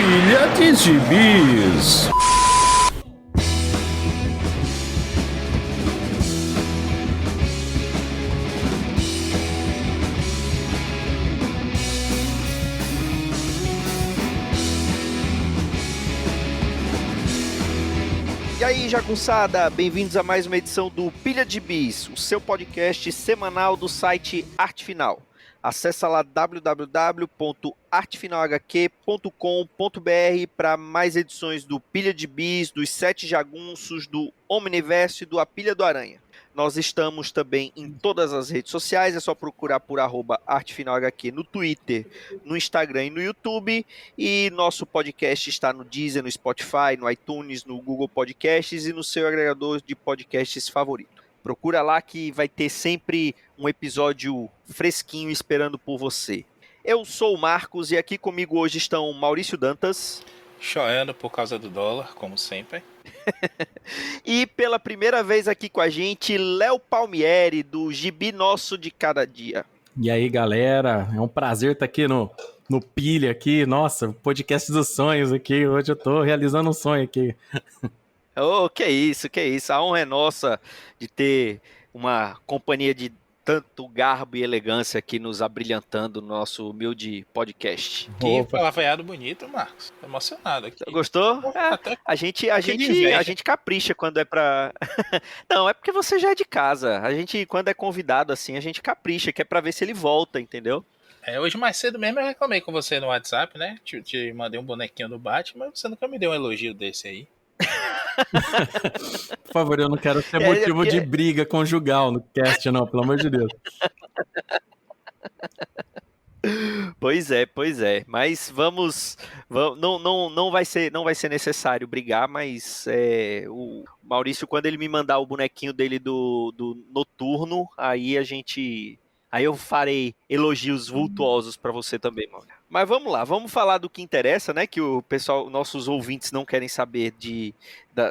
Pilha de Gibis. E aí, jagunçada, bem-vindos a mais uma edição do Pilha de Bis, o seu podcast semanal do site Arte Final. Acesse lá www.artefinalhq.com.br para mais edições do Pilha de Bis, dos Sete Jagunços, do Omniverso e do A Pilha do Aranha. Nós estamos também em todas as redes sociais, é só procurar por @artefinalhq no Twitter, no Instagram e no YouTube. E nosso podcast está no Deezer, no Spotify, no iTunes, no Google Podcasts e no seu agregador de podcasts favorito. Procura lá que vai ter sempre um episódio fresquinho esperando por você. Eu sou o Marcos e aqui comigo hoje estão Maurício Dantas. Chorando por causa do dólar, como sempre. E pela primeira vez aqui com a gente, Léo Palmieri, do Gibi Nosso de Cada Dia. E aí, galera, é um prazer estar aqui no Pilha aqui, nossa, podcast dos sonhos aqui, hoje eu tô realizando um sonho aqui. Oh, que isso, a honra é nossa de ter uma companhia de tanto garbo e elegância aqui nos abrilhantando no nosso humilde podcast. Que palavreado bonito, Marcos. Tô emocionado aqui. Gostou? Até A gente capricha quando é pra... Não, é porque você já é de casa. A gente, quando é convidado assim, a gente capricha, que é pra ver se ele volta, entendeu? Hoje mais cedo mesmo eu reclamei com você no WhatsApp, né? Te mandei um bonequinho do Batman, mas você nunca me deu um elogio desse aí. Por favor, eu não quero ser motivo de briga conjugal no cast, não, pelo amor de Deus. Pois é. Mas vamos não vai ser necessário brigar, mas o Maurício, quando ele me mandar o bonequinho dele do Noturno, aí eu farei elogios vultuosos para você também, Maurício. Mas vamos lá, vamos falar do que interessa, né? Que o pessoal, nossos ouvintes não querem saber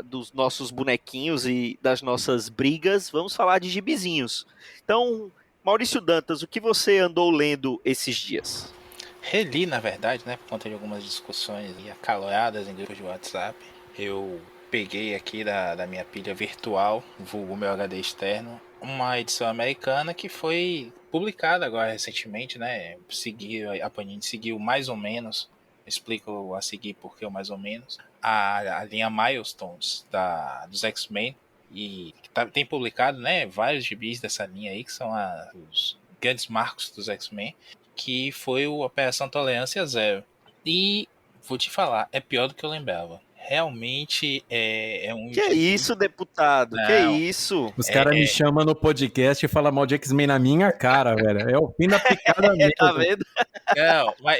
dos nossos bonequinhos e das nossas brigas. Vamos falar de gibizinhos. Então, Maurício Dantas, o que você andou lendo esses dias? Reli, na verdade, né? Por conta de algumas discussões e acaloradas em grupos de WhatsApp. Eu peguei aqui da minha pilha virtual, vulgo meu HD externo, uma edição americana que foi publicada agora recentemente, né? A Panini seguiu mais ou menos, explico a seguir porque o mais ou menos, a linha Milestones dos X-Men, e tem publicado, né, vários gibis dessa linha aí, que são os grandes marcos dos X-Men, que foi o Operação Tolerância Zero. E vou te falar, é pior do que eu lembrava. Realmente é um... Que isso, deputado? Não, que isso? Os caras me chamam no podcast e falam mal de X-Men na minha cara, velho. É o fim da picada mesmo. Tá vendo? Não, mas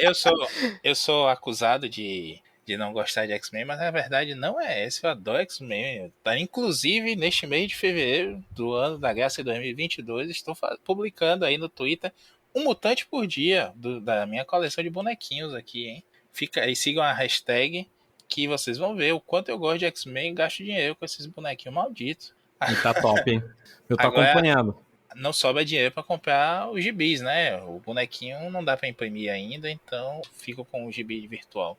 eu sou acusado de não gostar de X-Men, mas na verdade não é esse. Eu adoro X-Men. Tá, inclusive, neste mês de fevereiro do ano da graça de 2022, estou publicando aí no Twitter um mutante por dia da minha coleção de bonequinhos aqui, hein? Fica aí, sigam a hashtag que vocês vão ver o quanto eu gosto de X-Men e gasto dinheiro com esses bonequinhos malditos. E tá top, hein? Eu tô acompanhando. Não sobra dinheiro para comprar os gibis, né? O bonequinho não dá para imprimir ainda, então fico com o gibi virtual.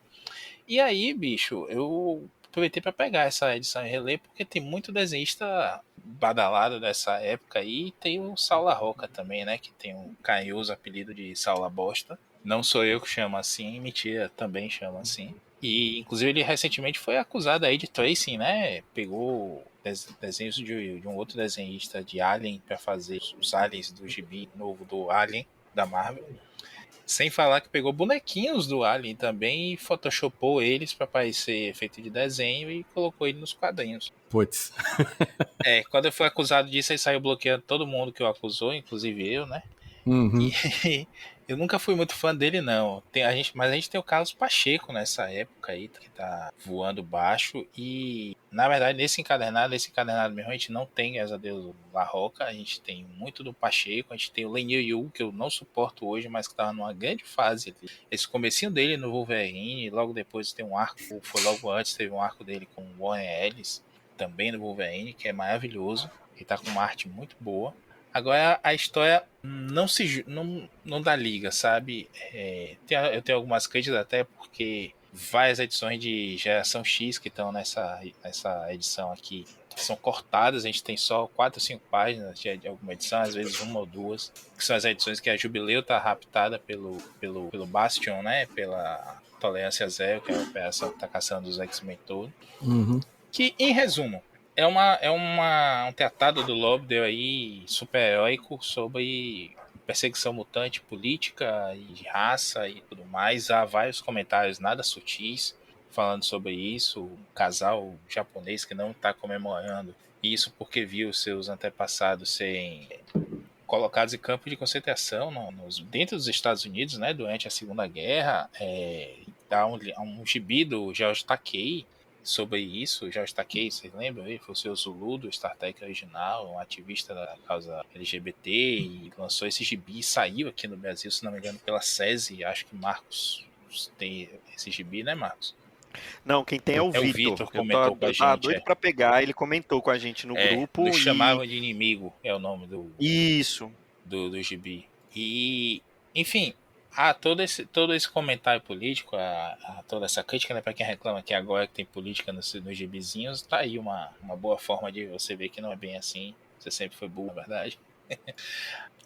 E aí, bicho, eu aproveitei para pegar essa edição e reler, porque tem muito desenhista badalado dessa época aí, e tem o Saula Roca também, né? Que tem um carinhoso apelido de Saula Bosta. Não sou eu que chamo assim, mentira, também chamo assim. E, inclusive, ele recentemente foi acusado aí de tracing, né? Pegou desenhos de um outro desenhista de Alien para fazer os aliens do gibi novo do Alien, da Marvel. Sem falar que pegou bonequinhos do Alien também e photoshopou eles para parecer efeito de desenho e colocou ele nos quadrinhos. Putz. Quando eu fui acusado disso, ele saiu bloqueando todo mundo que o acusou, inclusive eu, né? Uhum. E eu nunca fui muito fã dele, não. Mas a gente tem o Carlos Pacheco nessa época aí, que tá voando baixo. E, na verdade, nesse encadernado mesmo, a gente não tem, graças a Deus, o La Roca. A gente tem muito do Pacheco. A gente tem o Leinil Yu, que eu não suporto hoje, mas que tava numa grande fase. Esse comecinho dele no Wolverine, logo depois tem um arco, foi logo antes, teve um arco dele com o Warren Ellis, também no Wolverine, que é maravilhoso. Ele tá com uma arte muito boa. Agora a história não dá liga, sabe? Eu tenho algumas críticas até porque várias edições de Geração X que estão nessa edição aqui. São cortadas, a gente tem só 4 ou 5 páginas de alguma edição, às vezes uma ou duas, que são as edições que a Jubileu tá raptada pelo Bastion, né? Pela Tolerância Zero, que é a operação que tá caçando os X-Men todos. Uhum. Que, em resumo, é um tratado do Lobdell aí, super-heróico, sobre perseguição mutante, política e de raça e tudo mais. Há vários comentários nada sutis falando sobre isso. Um casal japonês que não está comemorando isso porque viu seus antepassados serem colocados em campo de concentração dentro dos Estados Unidos, né, durante a Segunda Guerra. Há um gibi do George Takei sobre isso. George Takei, vocês lembram? Ele foi o seu Zulu do Star Trek original, um ativista da causa LGBT, e lançou esse gibi, saiu aqui no Brasil, se não me engano, pela SESI. Acho que Marcos tem esse gibi, né, Marcos? Não, quem tem é o Vitor. Vitor comentou com a Eu tava gente. doido pra pegar, ele comentou com a gente no grupo. Nos chamavam de inimigo, é o nome Isso. do gibi. E, enfim, há todo esse comentário político, toda essa crítica, né, para quem reclama que agora que tem política nos gibizinhos, tá aí uma boa forma de você ver que não é bem assim. Você sempre foi burro, na verdade.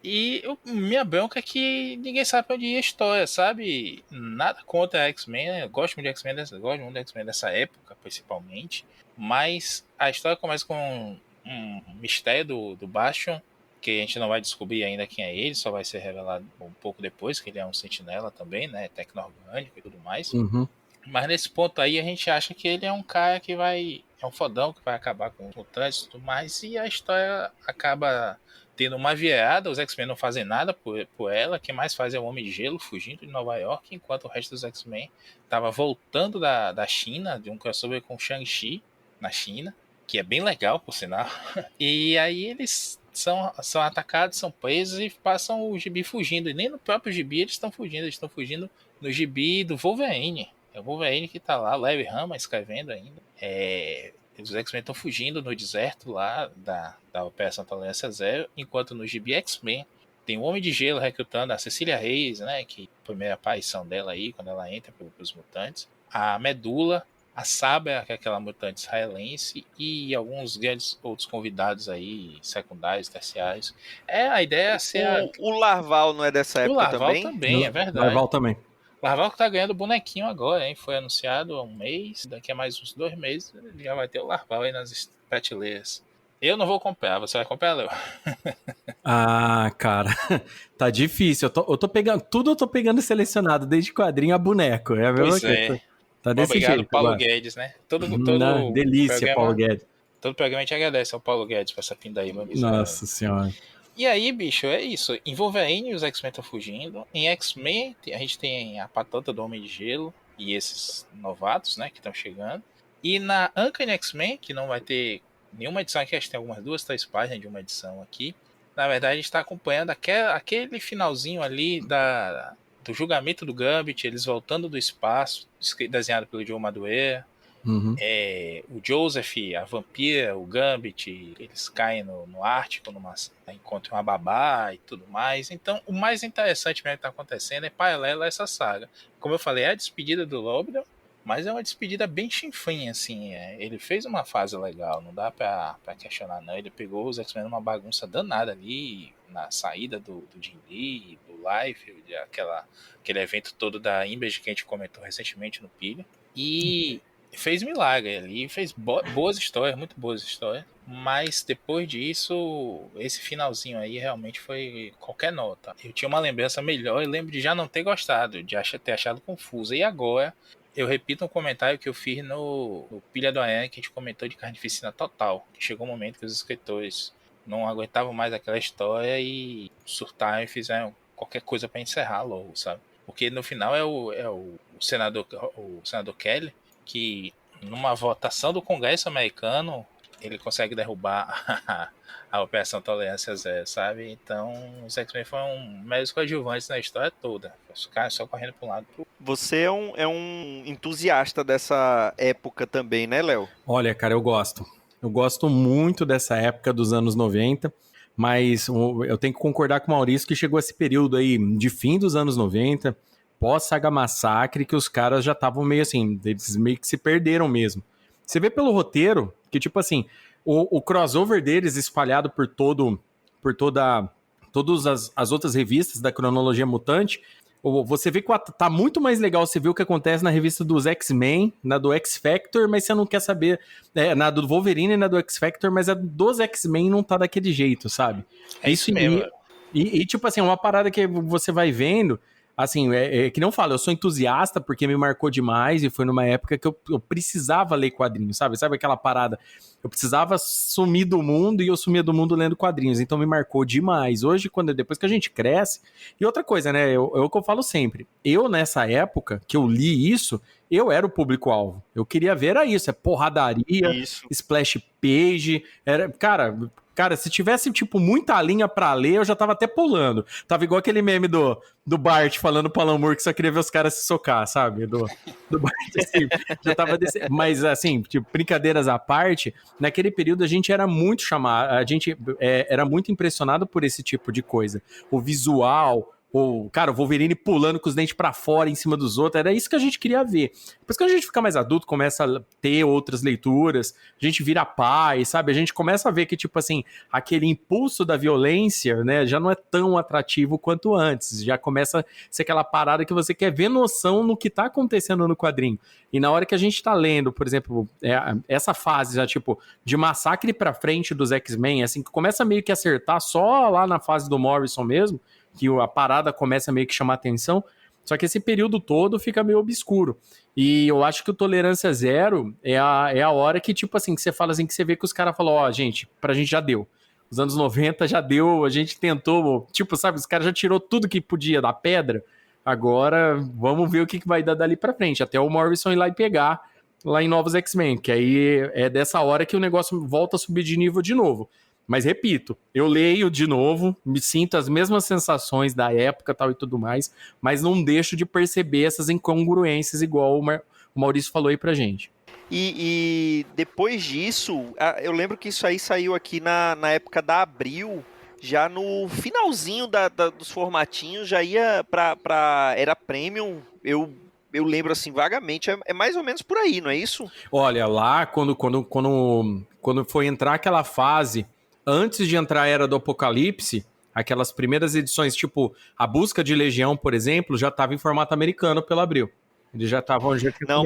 E minha bronca é que ninguém sabe pra onde ir a história, sabe? Nada contra X-Men, né? Eu gosto muito de X-Men dessa época, principalmente. Mas a história começa com um mistério do Bastion, que a gente não vai descobrir ainda quem é ele, só vai ser revelado um pouco depois, que ele é um sentinela também, né? Tecno-orgânico e tudo mais. Uhum. Mas nesse ponto aí a gente acha que ele é um cara que vai... É um fodão que vai acabar com o trânsito e tudo mais. E a história acaba tendo uma virada. Os X-Men não fazem nada por ela. Quem mais faz é o Homem de Gelo fugindo de Nova York, enquanto o resto dos X-Men estava voltando da China, de um crossover com Shang-Chi na China, que é bem legal, por sinal. E aí eles são atacados, são presos e passam o gibi fugindo. E nem no próprio gibi eles estão fugindo no gibi do Wolverine. É o Wolverine que tá lá, o Larry Hama escrevendo ainda. Os X-Men estão fugindo no deserto lá da Operação Tolerância Zero, enquanto no gibi X-Men tem o Homem de Gelo recrutando a Cecília Reyes, né, que a primeira aparição dela aí, quando ela entra pros mutantes, a Medula, a Sabra, que é aquela mutante israelense, e alguns grandes outros convidados aí, secundários, terciários. A ideia é ser... O Larval não é dessa O época Larval também? é verdade. Larval também. Larval que tá ganhando bonequinho agora, hein? Foi anunciado há um mês, daqui a mais uns 2 meses já vai ter o Larval aí nas prateleiras. Eu não vou comprar, você vai comprar, Léo? Ah, cara, tá difícil. Eu tô pegando selecionado, desde quadrinho a boneco. É a mesma coisa. Tá desse Obrigado, jeito. Paulo agora. Guedes, né? Todo Delícia, programa, Paulo Guedes. Todo programa a gente agradece ao Paulo Guedes por essa pindaíba. Nossa senhora. E aí, bicho, é isso. Em Wolverine, os X-Men estão fugindo. Em X-Men, a gente tem a patota do Homem de Gelo e esses novatos, né, que estão chegando. E na Uncanny X-Men, que não vai ter nenhuma edição aqui, acho que tem algumas 2, 3 páginas de uma edição aqui. Na verdade, a gente está acompanhando aquele finalzinho ali do julgamento do Gambit, eles voltando do espaço, desenhado pelo Joe Madureira. Uhum. O Joseph, a vampira, o Gambit, eles caem no Ártico, encontram uma babá e tudo mais. Então, o mais interessante mesmo que está acontecendo é paralelo a essa saga. Como eu falei, é a despedida do Lobdell, mas é uma despedida bem chinfrinha, assim. Ele fez uma fase legal, não dá pra questionar, não. Ele pegou os X-Men numa bagunça danada ali, na saída do Jim Lee, do Liefeld, aquele evento todo da Image que a gente comentou recentemente no Pilha. E fez milagre ali, fez boas histórias, muito boas histórias, mas depois disso, esse finalzinho aí realmente foi qualquer nota. Eu tinha uma lembrança melhor e lembro de já não ter gostado, de ter achado confusa. E agora, eu repito um comentário que eu fiz no Pilha do Aranha, que a gente comentou de Carnificina Total, que chegou um momento que os escritores não aguentavam mais aquela história e surtaram e fizeram qualquer coisa para encerrar logo, sabe? Porque no final é o senador Kelly, que numa votação do Congresso americano ele consegue derrubar a Operação Tolerância Zero, sabe? Então os X-Men foram meros coadjuvantes na história toda. Os caras só correndo para um lado pro... Você é um entusiasta dessa época também, né, Léo? Olha, cara, eu gosto. Eu gosto muito dessa época dos anos 90, mas eu tenho que concordar com o Maurício que chegou esse período aí de fim dos anos 90, pós-Saga Massacre que os caras já estavam meio assim, eles meio que se perderam mesmo. Você vê pelo roteiro que, tipo assim, o crossover deles espalhado por todas as outras revistas da cronologia mutante, você vê que tá muito mais legal você ver o que acontece na revista dos X-Men, na do X-Factor, mas você não quer saber, na do Wolverine e na do X-Factor, mas a dos X-Men não tá daquele jeito, sabe? É isso mesmo. E, tipo assim, uma parada que você vai vendo, assim, que não falo, eu sou entusiasta porque me marcou demais e foi numa época que eu precisava ler quadrinhos, sabe? Sabe aquela parada? Eu precisava sumir do mundo e eu sumia do mundo lendo quadrinhos, então me marcou demais. Hoje, depois que a gente cresce... E outra coisa, né? É o que eu falo sempre. Eu, nessa época que eu li isso, eu era o público-alvo. Eu queria ver era isso, porradaria, Isso. splash page, Cara, se tivesse, tipo, muita linha pra ler, eu já tava até pulando. Tava igual aquele meme do Bart falando pro Alan Moore que só queria ver os caras se socar, sabe? Do Bart, assim, já tava Mas, assim, tipo, brincadeiras à parte, naquele período a gente era muito chamado, a gente era muito impressionado por esse tipo de coisa. O visual, o Wolverine pulando com os dentes pra fora em cima dos outros, era isso que a gente queria ver. Depois que a gente fica mais adulto, começa a ter outras leituras, a gente vira pai, sabe? A gente começa a ver que, tipo assim, aquele impulso da violência, né, já não é tão atrativo quanto antes. Já começa a ser aquela parada que você quer ver noção no que tá acontecendo no quadrinho. E na hora que a gente tá lendo, por exemplo, essa fase já, tipo, de Massacre pra frente dos X-Men, assim, que começa meio que a acertar só lá na fase do Morrison mesmo, que a parada começa meio que chamar atenção, só que esse período todo fica meio obscuro. E eu acho que o Tolerância Zero é a hora que, tipo assim, que você fala assim, que você vê que os caras falam, ó, gente, pra gente já deu. Os anos 90 já deu, a gente tentou, tipo, sabe, os caras já tirou tudo que podia da pedra, agora vamos ver o que vai dar dali pra frente, até o Morrison ir lá e pegar lá em Novos X-Men, que aí é dessa hora que o negócio volta a subir de nível de novo. Mas repito, eu leio de novo, me sinto as mesmas sensações da época tal e tudo mais, mas não deixo de perceber essas incongruências igual o Maurício falou aí pra gente. E depois disso, eu lembro que isso aí saiu aqui na época da Abril, já no finalzinho dos formatinhos, já ia pra Era Premium, eu lembro assim vagamente, é mais ou menos por aí, não é isso? Olha, lá quando foi entrar aquela fase, antes de entrar a Era do Apocalipse, aquelas primeiras edições, tipo A Busca de Legião, por exemplo, já estava em formato americano pela Abril. Eles já estavam... Não,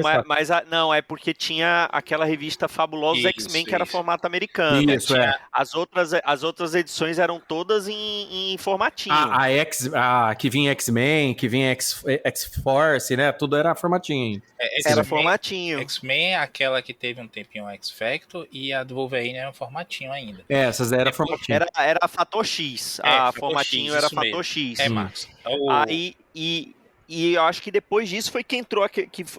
não, é porque tinha aquela revista Fabulosos X-Men que era formato americano. Isso, As outras edições eram todas em formatinho. Que vinha X-Men, que vinha X-Force, né? Tudo era formatinho. Era formatinho. X-Men é aquela que teve um tempinho X-Factor e a do Wolverine era um formatinho ainda. Essas eram formatinho. Era a Fator X. Formatinho era Fator X. Marcos. Aí, e eu acho que depois disso foi que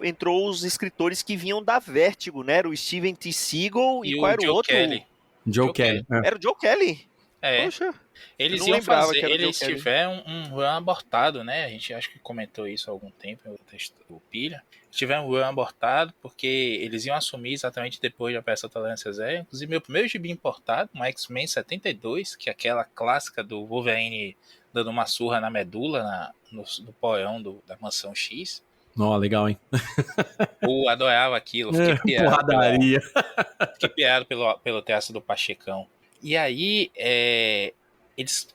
entrou os escritores que vinham da Vertigo, né? Era o Steven T. Seagal e qual era o outro? Joe Kelly. Era o Joe Kelly? Poxa, eles iam fazer, eles tiveram um run abortado, né? A gente acho que comentou isso há algum tempo em outro texto do Pilha. Tiveram um run abortado porque eles iam assumir exatamente depois da peça Tolerância Zero. Inclusive, meu primeiro gibi importado, um X-Men 72, que é aquela clássica do Wolverine dando uma surra na medula no porão da Mansão X. Ó, legal, hein? Eu adorava aquilo. Fiquei piado pelo teatro do Pachecão. E aí, eles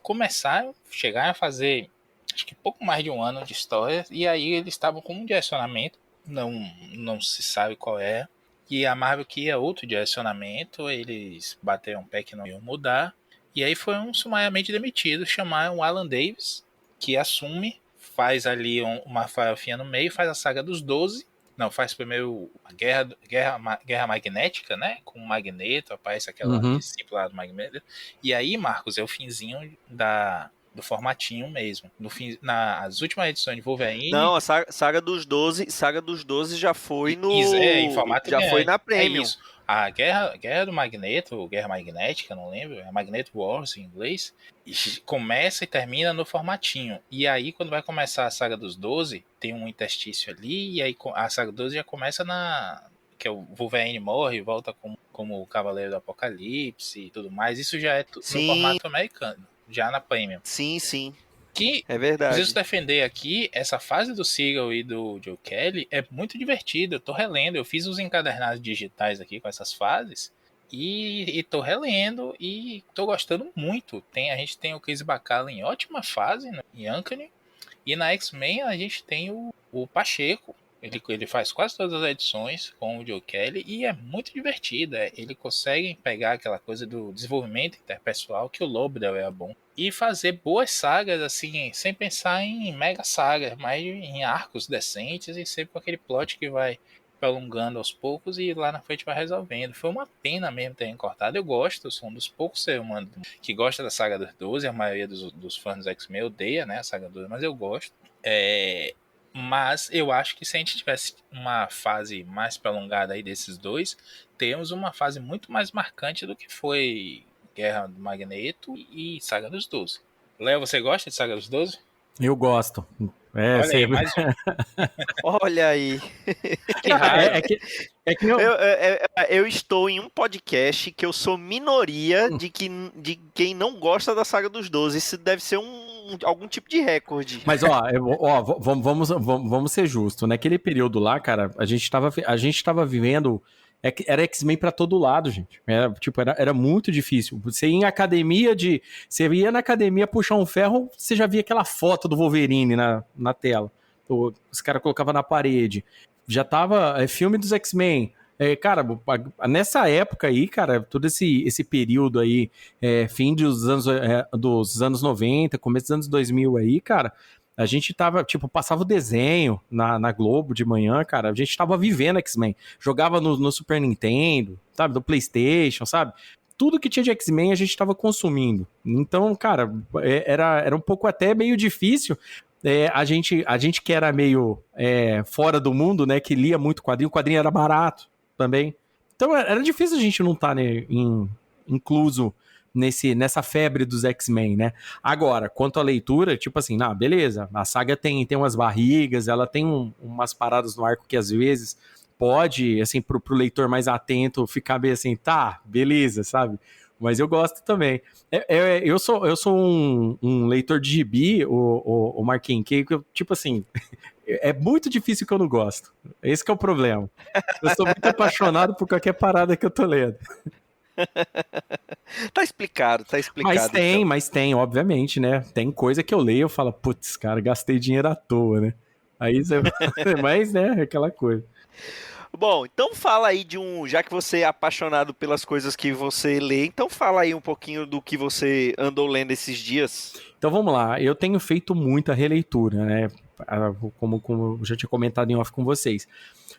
chegaram a fazer, acho que pouco mais de um ano de história, e aí eles estavam com um direcionamento, não se sabe qual é, e a Marvel queria outro direcionamento, eles bateram um pé que não iam mudar, e aí foi sumariamente demitido, chamaram o Alan Davis, que assume, faz ali uma farofinha no meio, faz a saga dos 12, não, faz primeiro a Guerra Magnética, né? Com o Magneto, aparece aquela discípula do Magneto. E aí, Marcos, é o finzinho do formatinho mesmo. Nas últimas edições de Wolverine... Não, a saga dos 12 já foi em formato já foi na Premium. É isso. A Guerra do Magneto, Guerra Magnética, não lembro, é Magneto Wars em inglês, começa e termina no formatinho. E aí, quando vai começar a saga dos 12, tem um interstício ali, e aí a saga 12 já começa que o Wolverine morre, volta como o Cavaleiro do Apocalipse e tudo mais. Isso já é no formato americano, já na Premium. Sim. Que É verdade. preciso defender aqui, essa fase do Siegel e do Joe Kelly é muito divertida. Eu tô relendo, eu fiz os encadernados digitais aqui com essas fases e tô relendo e tô gostando muito. A gente tem o Chris Bacala em ótima fase, né, em Uncanny, e na X-Men a gente tem o Pacheco. Ele faz quase todas as edições com o Joe Kelly e é muito divertido. Ele consegue pegar aquela coisa do desenvolvimento interpessoal que o Lobdell é bom e fazer boas sagas assim, sem pensar em mega sagas, mas em arcos decentes e sempre com aquele plot que vai prolongando aos poucos e lá na frente vai resolvendo. Foi uma pena mesmo terem cortado. Eu gosto, sou um dos poucos seres humanos que gosta da saga dos 12. A maioria dos fãs dos X-Men odeia, né, a saga 12, mas eu gosto. Mas eu acho que se a gente tivesse uma fase mais prolongada aí desses dois, temos uma fase muito mais marcante do que foi Guerra do Magneto e Saga dos 12. Léo, você gosta de Saga dos 12? Eu gosto. Olha aí, mais um. Olha aí. Que raio. É que eu... Eu estou em um podcast que eu sou minoria de quem não gosta da Saga dos 12. Isso deve ser algum tipo de recorde. Mas, vamos ser justos. Naquele período lá, cara, a gente tava vivendo... Era X-Men pra todo lado, gente. Era muito difícil. Você ia na academia puxar um ferro, você já via aquela foto do Wolverine na tela. Os caras colocavam na parede. Já tava filme dos X-Men. Cara, nessa época aí, cara, todo esse período aí, fim dos anos 90, começo dos anos 2000 aí, cara, a gente tava, passava o desenho na Globo de manhã, cara, a gente tava vivendo X-Men. Jogava no Super Nintendo, sabe, no PlayStation, sabe? Tudo que tinha de X-Men a gente tava consumindo. Então, cara, era um pouco até meio difícil. A gente que era meio fora do mundo, né, que lia muito quadrinho, o quadrinho era barato também. Então era difícil a gente não estar incluso nessa febre dos X-Men, né? Agora, quanto à leitura, assim, beleza, a saga tem umas barrigas, ela tem umas paradas no arco que às vezes pode, assim, pro leitor mais atento ficar bem assim, tá, beleza, sabe? Mas eu gosto também. Eu sou um leitor de gibi, o Marquinhos, que assim, é muito difícil que eu não gosto. Esse que é o problema. Eu sou muito apaixonado por qualquer parada que eu tô lendo. Tá explicado. Mas tem, obviamente, né? Tem coisa que eu leio e eu falo, putz, cara, gastei dinheiro à toa, né? Aí você... Mas, né, aquela coisa. Bom, então fala aí já que você é apaixonado pelas coisas que você lê, então fala aí um pouquinho do que você andou lendo esses dias. Então vamos lá, eu tenho feito muita releitura, né? Como eu já tinha comentado em off com vocês.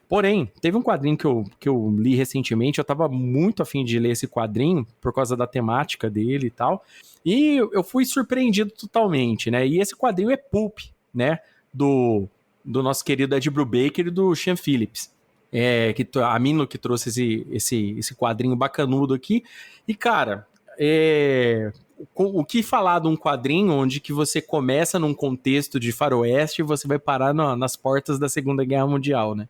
Porém, teve um quadrinho que eu li recentemente, eu tava muito afim de ler esse quadrinho, por causa da temática dele e tal, e eu fui surpreendido totalmente, né? E esse quadrinho é Pulp, né? Do nosso querido Ed Brubaker e do Sean Phillips. A Mino que trouxe esse quadrinho bacanudo aqui. E, cara, o que falar de um quadrinho onde que você começa num contexto de faroeste e você vai parar nas portas da Segunda Guerra Mundial, né?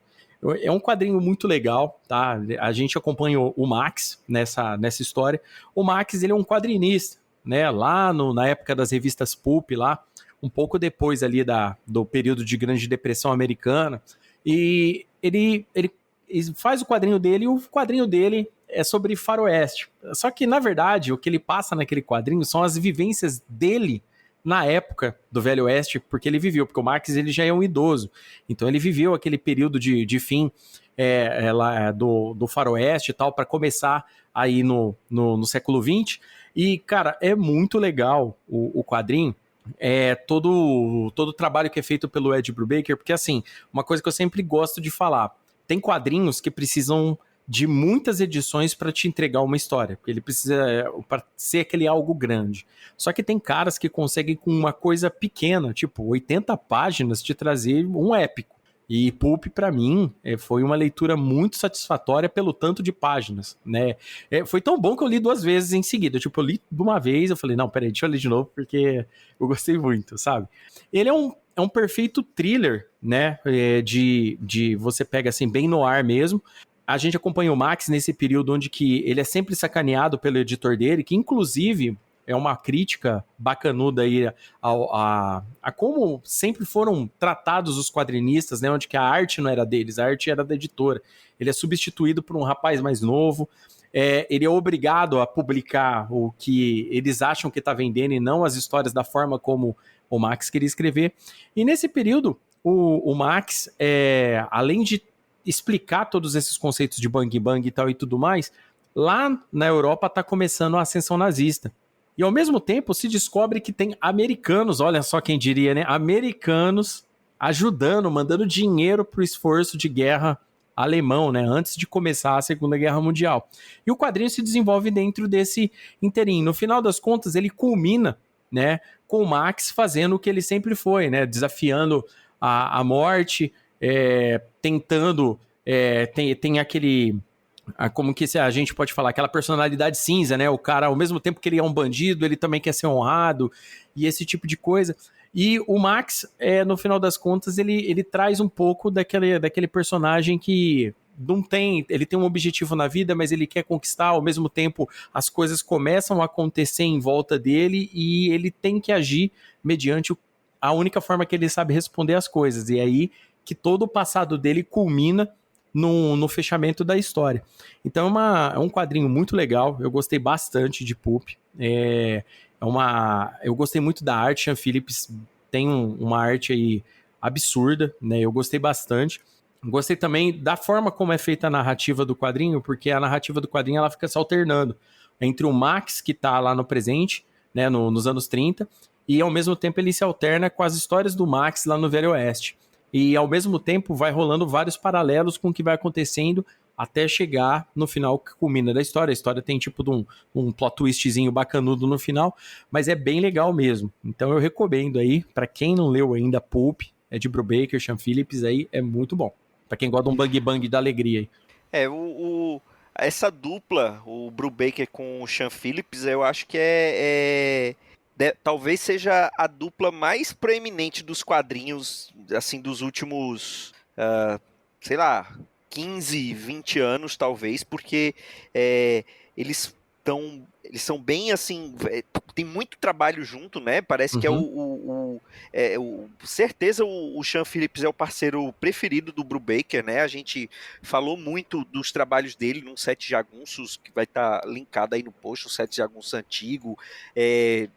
É um quadrinho muito legal, tá? A gente acompanhou o Max nessa história. O Max, ele é um quadrinista, né? Lá na época das revistas Pulp, lá, um pouco depois ali do período de Grande Depressão Americana. E ele faz o quadrinho dele e o quadrinho dele é sobre faroeste. Só que, na verdade, o que ele passa naquele quadrinho são as vivências dele na época do Velho Oeste, porque ele viveu, porque o Max ele já é um idoso, então ele viveu aquele período de fim lá do faroeste e tal, para começar aí no século XX, e cara, é muito legal o quadrinho, todo o trabalho que é feito pelo Ed Brubaker, porque assim, uma coisa que eu sempre gosto de falar, tem quadrinhos que precisam de muitas edições para te entregar uma história, porque ele precisa para ser aquele algo grande. Só que tem caras que conseguem com uma coisa pequena, tipo 80 páginas, te trazer um épico. E Pulp, para mim, foi uma leitura muito satisfatória pelo tanto de páginas, né? Foi tão bom que eu li 2 vezes em seguida. Tipo, eu li de uma vez, eu falei, não, peraí, deixa eu ler de novo, porque eu gostei muito, sabe? Ele é um perfeito thriller, né? De você pega assim, bem no ar mesmo. A gente acompanha o Max nesse período onde que ele é sempre sacaneado pelo editor dele, que inclusive é uma crítica bacanuda aí a como sempre foram tratados os quadrinistas, né? Onde que a arte não era deles, a arte era da editora. Ele é substituído por um rapaz mais novo, ele é obrigado a publicar o que eles acham que está vendendo e não as histórias da forma como o Max queria escrever. E nesse período, o Max, além de explicar todos esses conceitos de bang bang e tal e tudo mais, lá na Europa está começando a ascensão nazista. E ao mesmo tempo se descobre que tem americanos, olha só quem diria, né? Americanos ajudando, mandando dinheiro para o esforço de guerra alemão, né? Antes de começar a Segunda Guerra Mundial. E o quadrinho se desenvolve dentro desse interim. No final das contas, ele culmina, né, com o Max fazendo o que ele sempre foi, né? Desafiando a morte, tentando... tem aquele... como que a gente pode falar, aquela personalidade cinza, né? O cara, ao mesmo tempo que ele é um bandido, ele também quer ser honrado, e esse tipo de coisa. E o Max, no final das contas, ele traz um pouco daquele personagem que não tem, ele tem um objetivo na vida, mas ele quer conquistar, ao mesmo tempo as coisas começam a acontecer em volta dele e ele tem que agir mediante a única forma que ele sabe responder as coisas. E é aí que todo o passado dele culmina no fechamento da história. Então é um quadrinho muito legal, eu gostei bastante de Pulp, eu gostei muito da arte, Sean Phillips tem uma arte aí absurda, né? Eu gostei bastante. Gostei também da forma como é feita a narrativa do quadrinho, porque a narrativa do quadrinho ela fica se alternando entre o Max, que está lá no presente, né, nos anos 30, e ao mesmo tempo ele se alterna com as histórias do Max lá no Velho Oeste. E ao mesmo tempo vai rolando vários paralelos com o que vai acontecendo até chegar no final que culmina da história. A história tem tipo um plot twistzinho bacanudo no final, mas é bem legal mesmo. Então eu recomendo aí, para quem não leu ainda, Pulp, é de Brubaker, Sean Phillips, aí é muito bom. Para quem gosta de um bang bang da alegria aí. Essa dupla, o Brubaker com o Sean Phillips, eu acho que talvez seja a dupla mais proeminente dos quadrinhos, assim, dos últimos, sei lá, 15, 20 anos, talvez, porque eles são bem, assim, tem muito trabalho junto, né? Parece que certeza o Sean Phillips é o parceiro preferido do Brubaker, né? A gente falou muito dos trabalhos dele num Sete Jagunços, que vai estar linkado aí no post, o Sete Jagunços antigo,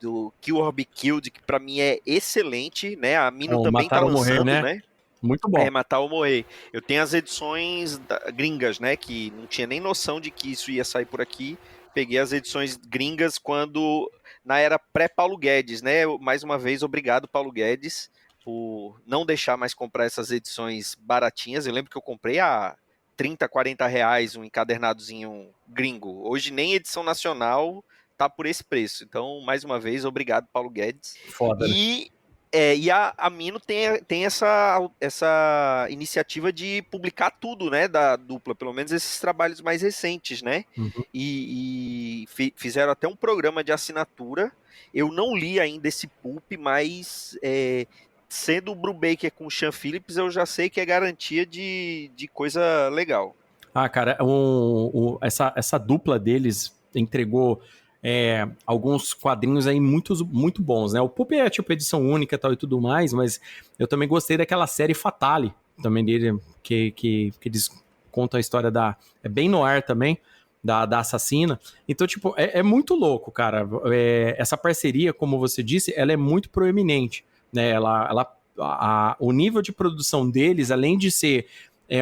do Kill or Be Killed, que pra mim é excelente, né? A Mino também tá lançando, né? Muito bom. Matar ou Morrer. Eu tenho as edições gringas, né? Que não tinha nem noção de que isso ia sair por aqui. Peguei as edições gringas na era pré-Paulo Guedes, né? Mais uma vez, obrigado, Paulo Guedes, por não deixar mais comprar essas edições baratinhas. Eu lembro que eu comprei a 30, 40 reais um encadernadozinho gringo. Hoje nem edição nacional tá por esse preço. Então, mais uma vez, obrigado, Paulo Guedes. Foda, né? E a Mino tem essa iniciativa de publicar tudo, né, da dupla, pelo menos esses trabalhos mais recentes, né? Uhum. E fizeram até um programa de assinatura. Eu não li ainda esse Pulp, mas sendo o Brubaker com o Sean Phillips, eu já sei que é garantia de coisa legal. Ah, cara, essa dupla deles entregou alguns quadrinhos aí muito bons, né? O Pulp é tipo edição única tal e tudo mais, mas eu também gostei daquela série Fatale também dele, que eles contam a história é bem no ar também, da assassina. Então, tipo, é muito louco, cara. Essa parceria, como você disse, ela é muito proeminente, né? O nível de produção deles, além de ser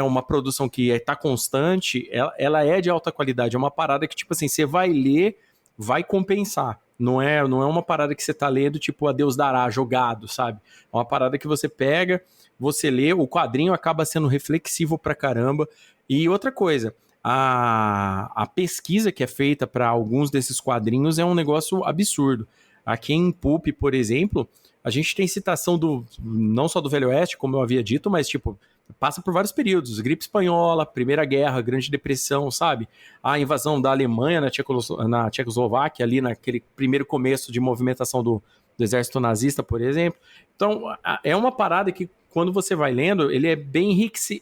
uma produção que tá constante, ela é de alta qualidade. É uma parada que, tipo assim, você vai ler, vai compensar. Não é uma parada que você tá lendo, tipo, a Deus dará, jogado, sabe? É uma parada que você pega, você lê, o quadrinho acaba sendo reflexivo pra caramba. E outra coisa, a pesquisa que é feita para alguns desses quadrinhos é um negócio absurdo. Aqui em Pulp, por exemplo, a gente tem citação não só do Velho Oeste, como eu havia dito, mas, tipo, passa por vários períodos, gripe espanhola, Primeira Guerra, Grande Depressão, sabe? A invasão da Alemanha na Tchecoslováquia, ali naquele primeiro começo de movimentação do exército nazista, por exemplo. Então, é uma parada que, quando você vai lendo, ele é bem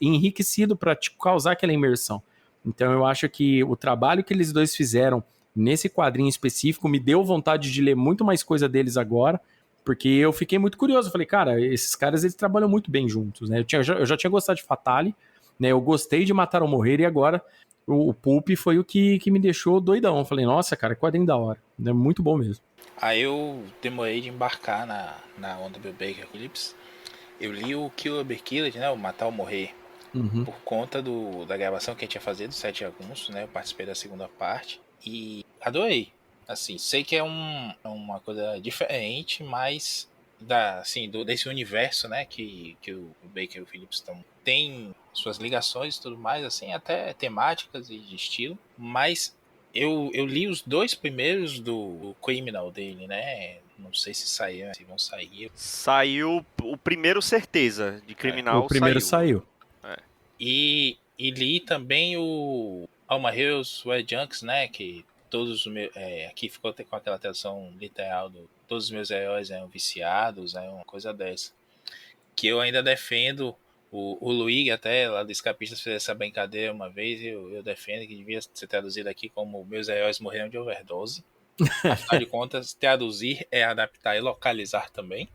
enriquecido para te causar aquela imersão. Então, eu acho que o trabalho que eles dois fizeram nesse quadrinho específico, me deu vontade de ler muito mais coisa deles agora, porque eu fiquei muito curioso. Eu falei, cara, esses caras eles trabalham muito bem juntos, né? Eu já tinha gostado de Fatale, né? Eu gostei de Matar ou Morrer, e agora o Pulp foi o que me deixou doidão. Eu falei, nossa, cara, quadrinho da hora. É muito bom mesmo. Aí eu demorei de embarcar na onda do Baker Phillips. Eu li o Kill Be Killed, né? O Matar ou Morrer. Uhum. Por conta da gravação que a gente ia fazer do 7 de agosto, né? Eu participei da segunda parte e adorei. Assim, sei que é uma coisa diferente, mas desse universo, né? Que o Baker e o Phillips tem suas ligações e tudo mais, assim, até temáticas e de estilo. Mas eu li os 2 primeiros do Criminal dele, né? Não sei se vão sair. Saiu o primeiro, certeza, de Criminal O primeiro saiu. saiu. E li também o Alma Hills, Red Junks, né? Que todos os meus. Aqui ficou com aquela tradução literal do todos os meus heróis eram viciados, uma coisa dessa. Que eu ainda defendo. O Luigi, até lá do Escapistas, fez essa brincadeira uma vez. Eu defendo que devia ser traduzido aqui como Meus heróis morreram de overdose. Afinal de contas, traduzir é adaptar e localizar também.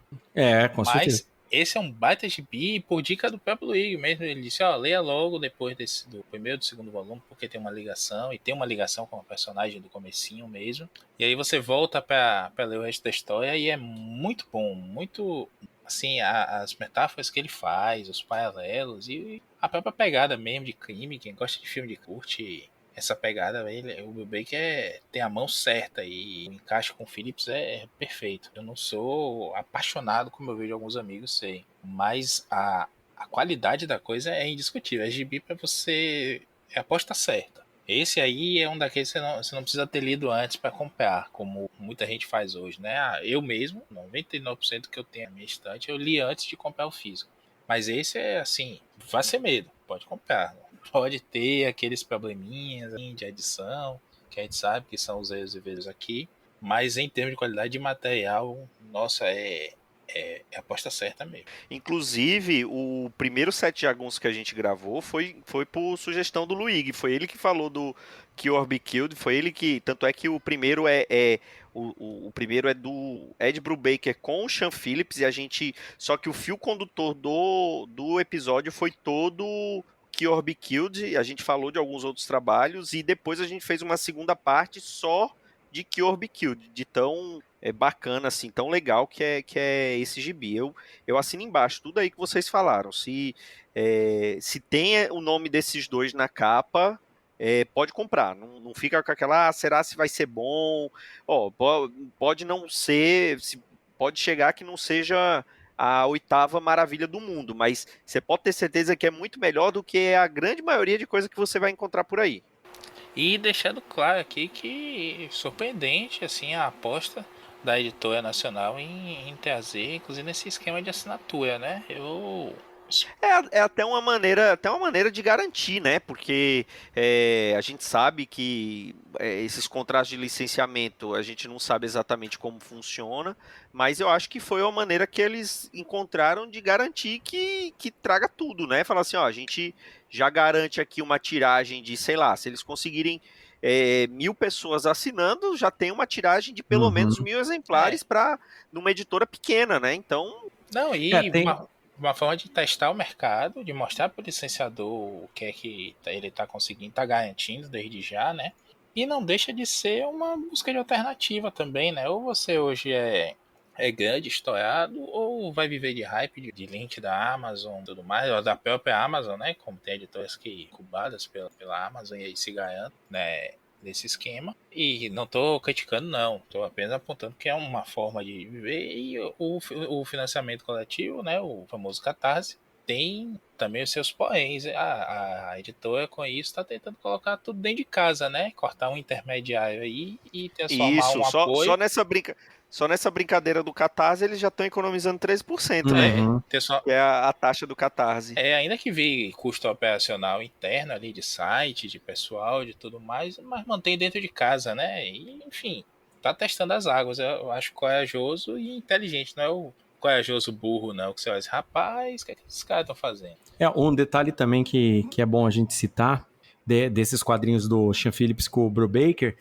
Com certeza. Mas esse é um baita gibi por dica do próprio Luigi mesmo. Ele disse, leia logo depois do primeiro e do segundo volume, porque tem uma ligação, e tem uma ligação com o personagem do comecinho mesmo. E aí você volta pra ler o resto da história e é muito bom, muito, assim, as metáforas que ele faz, os paralelos e a própria pegada mesmo de crime. Quem gosta de filme de curte essa pegada, o Bill Baker tem a mão certa e o encaixe com o Phillips é perfeito. Eu não sou apaixonado, como eu vejo alguns amigos sei, mas a qualidade da coisa é indiscutível. É gibi pra você, é a aposta certa. Esse aí é um daqueles que você não precisa ter lido antes para comprar, como muita gente faz hoje, né? Eu mesmo, 99% que eu tenho na minha estante, eu li antes de comprar o físico. Mas esse é assim, vai ser medo, pode comprar. Pode ter aqueles probleminhas de edição, que a gente sabe que são os erros e veros aqui, mas em termos de qualidade de material, nossa, é a aposta certa mesmo. Inclusive, o primeiro 7 de agosto que a gente gravou foi por sugestão do Luigi. Foi ele que falou do Kill Be Killed. Foi ele que. Tanto é que o primeiro o primeiro é do Ed Brubaker com o Sean Phillips. E a gente. Só que o fio condutor do episódio foi todo Kill Be Killed. A gente falou de alguns outros trabalhos. E depois a gente fez uma segunda parte só de Kill Be Killed. De tão bacana, assim, tão legal que é esse gibi. Eu assino embaixo tudo aí que vocês falaram. Se tem o nome desses dois na capa, pode comprar. Não fica com aquela, será se vai ser bom? Pode não ser, pode chegar que não seja a 8ª maravilha do mundo, mas você pode ter certeza que é muito melhor do que a grande maioria de coisa que você vai encontrar por aí. E deixando claro aqui que surpreendente assim a aposta da editora nacional em trazer, inclusive nesse esquema de assinatura, né? É até uma maneira de garantir, né? Porque a gente sabe que esses contratos de licenciamento a gente não sabe exatamente como funciona, mas eu acho que foi uma maneira que eles encontraram de garantir que traga tudo, né? Falar assim, a gente já garante aqui uma tiragem de, sei lá, se eles conseguirem 1.000 pessoas assinando, já tem uma tiragem de pelo menos 1.000 exemplares para numa editora pequena, né? Então. Não, tem... uma forma de testar o mercado, de mostrar para o licenciador o que é que ele está conseguindo, está garantindo desde já, né? E não deixa de ser uma busca de alternativa também, né? Ou você hoje é grande, estourado, ou vai viver de hype, de link da Amazon e tudo mais, ou da própria Amazon, né? Como tem editoras que incubadas pela Amazon e aí se ganhando, né? Desse esquema. E não tô criticando, não. Tô apenas apontando que é uma forma de viver. E o financiamento coletivo, né? O famoso Catarse, tem também os seus poréns. A editora com isso está tentando colocar tudo dentro de casa, né? Cortar um intermediário aí e transformar um apoio. Só nessa brincadeira do Catarse, eles já estão economizando 13%, Uhum. né? Que é a taxa do Catarse. Ainda que vire custo operacional interno ali de site, de pessoal, de tudo mais, mas mantém dentro de casa, né? E, enfim, tá testando as águas. Eu acho corajoso e inteligente, não é o corajoso burro, não. Que você olha assim, rapaz, o que esses caras estão fazendo? Um detalhe também que é bom a gente citar desses quadrinhos do Sean Phillips com o Brubaker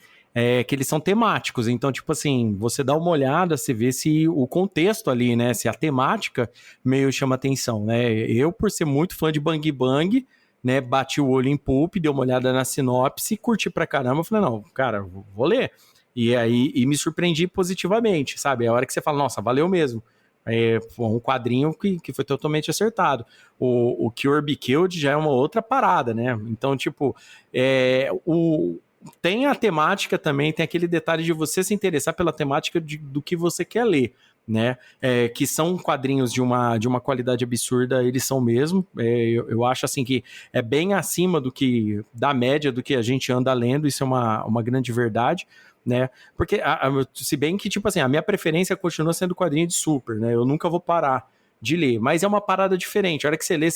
que eles são temáticos. Então, tipo assim, você dá uma olhada, você vê se o contexto ali, né? Se a temática meio chama atenção, né? Eu, por ser muito fã de Bang Bang, né? Bati o olho em Pulp, dei uma olhada na sinopse, curti pra caramba. Falei, não, cara, vou ler. E aí me surpreendi positivamente, sabe? É a hora que você fala, nossa, valeu mesmo. Foi um quadrinho que foi totalmente acertado. O Cure Be Killed já é uma outra parada, né? Então, tipo, tem a temática também, tem aquele detalhe de você se interessar pela temática do que você quer ler, né? Que são quadrinhos de uma qualidade absurda, eles são mesmo. Eu acho assim que é bem acima da média do que a gente anda lendo, isso é uma grande verdade, né? Porque, se bem que, tipo assim, a minha preferência continua sendo quadrinho de super, né? Eu nunca vou parar de ler, mas é uma parada diferente. A hora que você lê,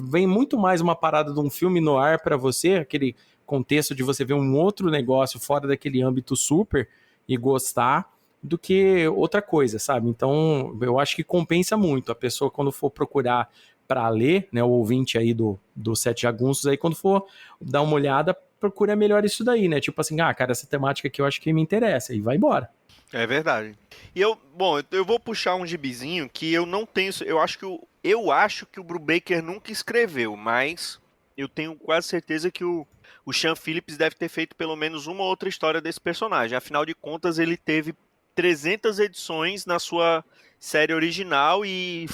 vem muito mais uma parada de um filme no ar para você, aquele contexto de você ver um outro negócio fora daquele âmbito super e gostar, do que outra coisa, sabe? Então, eu acho que compensa muito a pessoa quando for procurar para ler, né, o ouvinte aí do Sete Jagunços aí, quando for dar uma olhada, procura melhor isso daí, né? Tipo assim, cara, essa temática aqui eu acho que me interessa, e vai embora. É verdade. E eu vou puxar um gibizinho que eu não tenho, eu acho que o Brubaker nunca escreveu, mas eu tenho quase certeza que o Sean Phillips deve ter feito pelo menos uma outra história desse personagem. Afinal de contas, ele teve 300 edições na sua série original e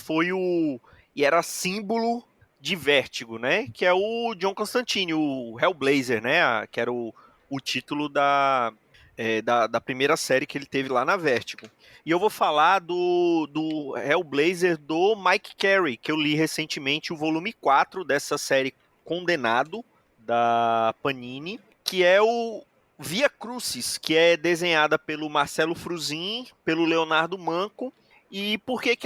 era símbolo de Vértigo, né? Que é o John Constantine, o Hellblazer, né? Que era o título da primeira série que ele teve lá na Vértigo. E eu vou falar do Hellblazer do Mike Carey, que eu li recentemente o volume 4 dessa série Condenado, da Panini, que é o Via Crucis, que é desenhada pelo Marcelo Fruzin, pelo Leonardo Manco. E por que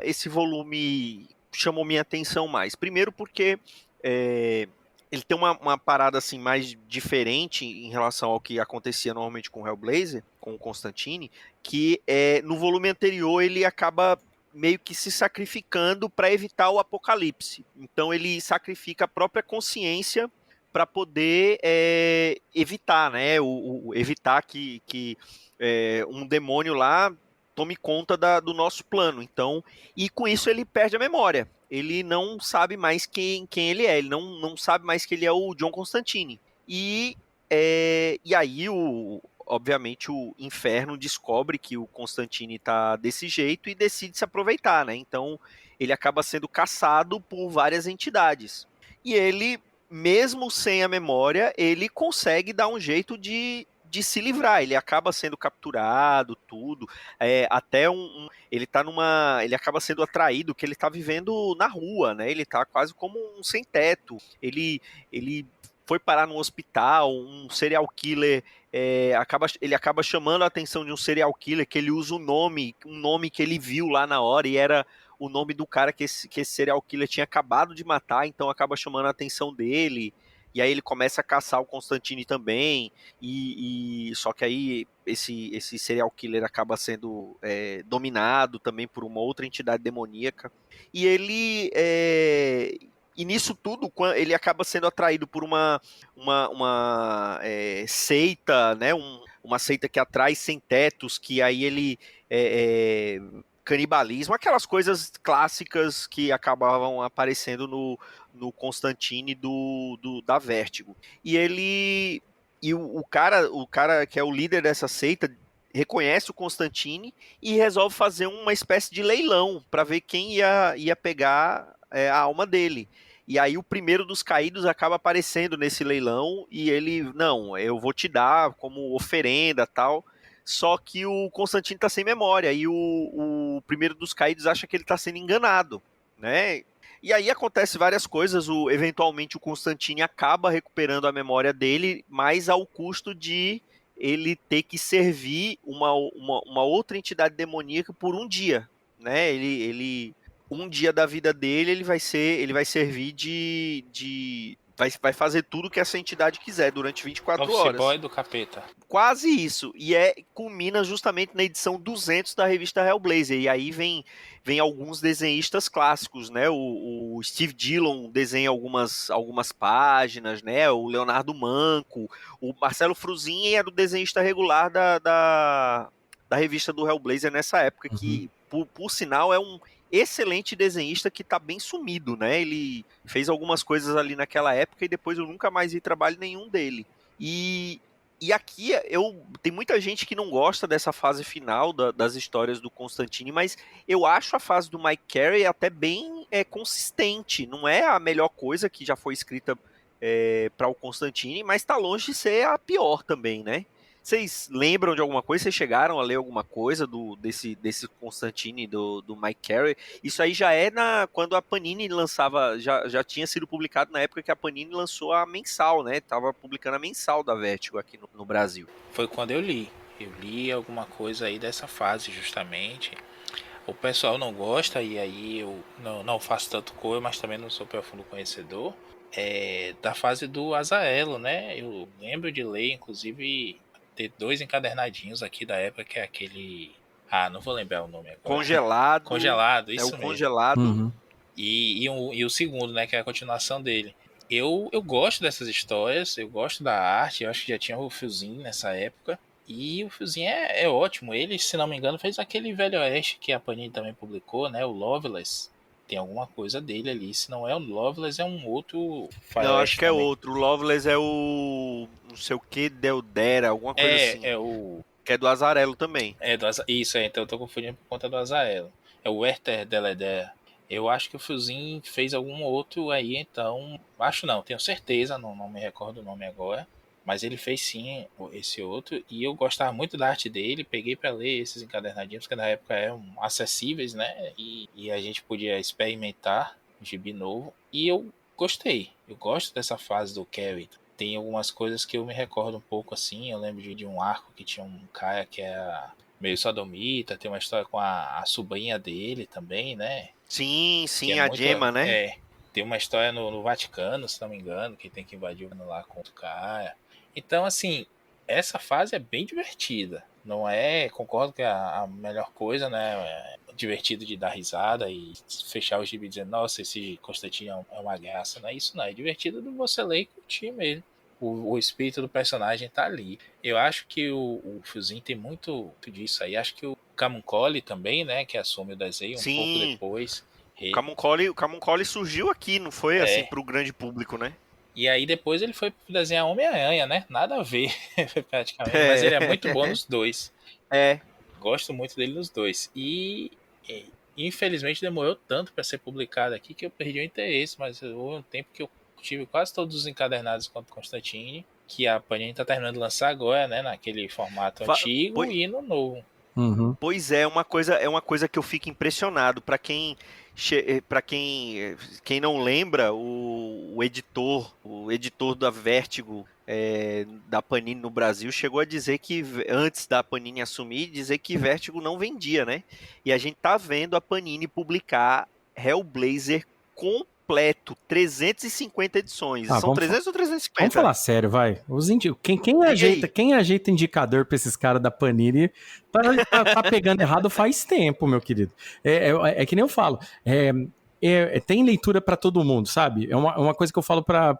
esse volume chamou minha atenção mais? Primeiro porque ele tem uma parada assim mais diferente em relação ao que acontecia normalmente com o Hellblazer, com o Constantine, que no volume anterior ele acaba meio que se sacrificando para evitar o apocalipse. Então ele sacrifica a própria consciência para poder evitar, né? Evitar que um demônio lá tome conta do nosso plano. Então, e com isso ele perde a memória. Ele não sabe mais quem ele é. Ele não sabe mais que ele é o John Constantine. E aí, obviamente, o Inferno descobre que o Constantine tá desse jeito e decide se aproveitar, né? Então, ele acaba sendo caçado por várias entidades. E ele, mesmo sem a memória, ele consegue dar um jeito de se livrar. Ele acaba sendo capturado, tudo. Até ele tá ele acaba sendo atraído, que ele tá vivendo na rua, né? Ele tá quase como um sem teto. Ele foi parar num hospital, um serial killer ele acaba chamando a atenção de um serial killer, que ele usa um nome que ele viu lá na hora, e era o nome do cara que esse serial killer tinha acabado de matar, então acaba chamando a atenção dele. E aí ele começa a caçar o Constantine também, só que aí esse serial killer acaba sendo dominado também por uma outra entidade demoníaca. E e nisso tudo, ele acaba sendo atraído por uma seita, né? Uma seita que atrai sem-tetos, que aí ele canibalismo, aquelas coisas clássicas que acabavam aparecendo no Constantine da Vértigo. E o cara que é o líder dessa seita reconhece o Constantine e resolve fazer uma espécie de leilão para ver quem ia pegar a alma dele. E aí o primeiro dos caídos acaba aparecendo nesse leilão e ele, não, eu vou te dar como oferenda, tal. Só que o Constantine tá sem memória e o primeiro dos caídos acha que ele tá sendo enganado, né? E aí acontece várias coisas, eventualmente o Constantine acaba recuperando a memória dele, mas ao custo de ele ter que servir uma outra entidade demoníaca por um dia, né? Um dia da vida dele ele vai servir vai fazer tudo que essa entidade quiser durante 24 Office horas. Boy do capeta. Quase isso. E culmina justamente na edição 200 da revista Hellblazer. E aí vem alguns desenhistas clássicos, né? O Steve Dillon desenha algumas páginas, né? O Leonardo Manco, o Marcelo Fruzin era o desenhista regular da revista do Hellblazer nessa época, que, por sinal, é um excelente desenhista que tá bem sumido, né? Ele fez algumas coisas ali naquela época e depois eu nunca mais vi trabalho nenhum dele. E aqui tem muita gente que não gosta dessa fase final das histórias do Constantine, mas eu acho a fase do Mike Carey até bem consistente. Não é a melhor coisa que já foi escrita para o Constantine, mas tá longe de ser a pior também, né? Vocês lembram de alguma coisa? Vocês chegaram a ler alguma coisa desse Constantine do Mike Carey? Isso aí já quando a Panini lançava, já tinha sido publicado na época que a Panini lançou a mensal, né? Tava publicando a mensal da Vertigo aqui no Brasil. Foi quando eu li. Eu li alguma coisa aí dessa fase, justamente. O pessoal não gosta, e aí eu não faço tanto cor, mas também não sou profundo conhecedor. Da fase do Azaelo, né? Eu lembro de ler, inclusive, ter 2 encadernadinhos aqui da época, que é aquele... não vou lembrar o nome agora. Congelado, isso mesmo. Congelado. Uhum. E o segundo, né, que é a continuação dele. Eu gosto dessas histórias, eu gosto da arte, eu acho que já tinha o Fiozinho nessa época. E o Fiozinho é ótimo. Ele, se não me engano, fez aquele Velho Oeste que a Panini também publicou, né, o Loveless. Tem alguma coisa dele ali. Se não é o Loveless, é um outro. Não, acho que também é outro. O Loveless é o... não sei o que, Deldera, alguma coisa assim. Que é do Azarello também. Isso, então eu tô confundindo por conta do Azarello. É o Werther Deledera. Eu acho que o Fiozinho fez algum outro aí, então... Acho não, tenho certeza, não me recordo o nome agora. Mas ele fez sim esse outro, e eu gostava muito da arte dele, peguei para ler esses encadernadinhos, que na época eram acessíveis, né, e a gente podia experimentar um gibi novo, e eu gostei, eu gosto dessa fase do Carey. Tem algumas coisas que eu me recordo um pouco assim, eu lembro de um arco que tinha um cara que era meio sodomita, tem uma história com a sobrinha dele também, né. Sim, a Gemma, né. Tem uma história no Vaticano, se não me engano, que tem que invadir lá com o cara. Então, assim, essa fase é bem divertida. Não é, concordo que é a melhor coisa, né? É divertido de dar risada e fechar o gibi dizendo, nossa, esse Constantine é uma graça. Não é isso, não. É divertido de você ler e curtir mesmo. O espírito do personagem tá ali. Eu acho que o Fiozinho tem muito disso aí. Acho que o Camuncoli também, né? Que assume o desenho um pouco depois. O Camuncoli surgiu aqui, não foi assim pro grande público, né? E aí depois ele foi desenhar Homem-Aranha, né? Nada a ver, praticamente. Mas ele é muito bom nos dois. Gosto muito dele nos dois. E infelizmente demorou tanto para ser publicado aqui que eu perdi o interesse. Mas houve um tempo que eu tive quase todos os encadernados contra Constantine, que a Panini tá terminando de lançar agora, né? Naquele formato antigo e no novo. Uhum. Pois é uma coisa que eu fico impressionado. Para quem não lembra, o editor da Vertigo da Panini no Brasil chegou a dizer que, antes da Panini assumir, dizer que Vertigo não vendia, né? E a gente tá vendo a Panini publicar Hellblazer completo, 350 edições. São 300 ou 350? Vamos falar sério, vai. Quem ajeita indicador pra esses caras da Panini tá pegando errado faz tempo, meu querido. É que nem eu falo. Tem leitura pra todo mundo, sabe? É uma coisa que eu falo pra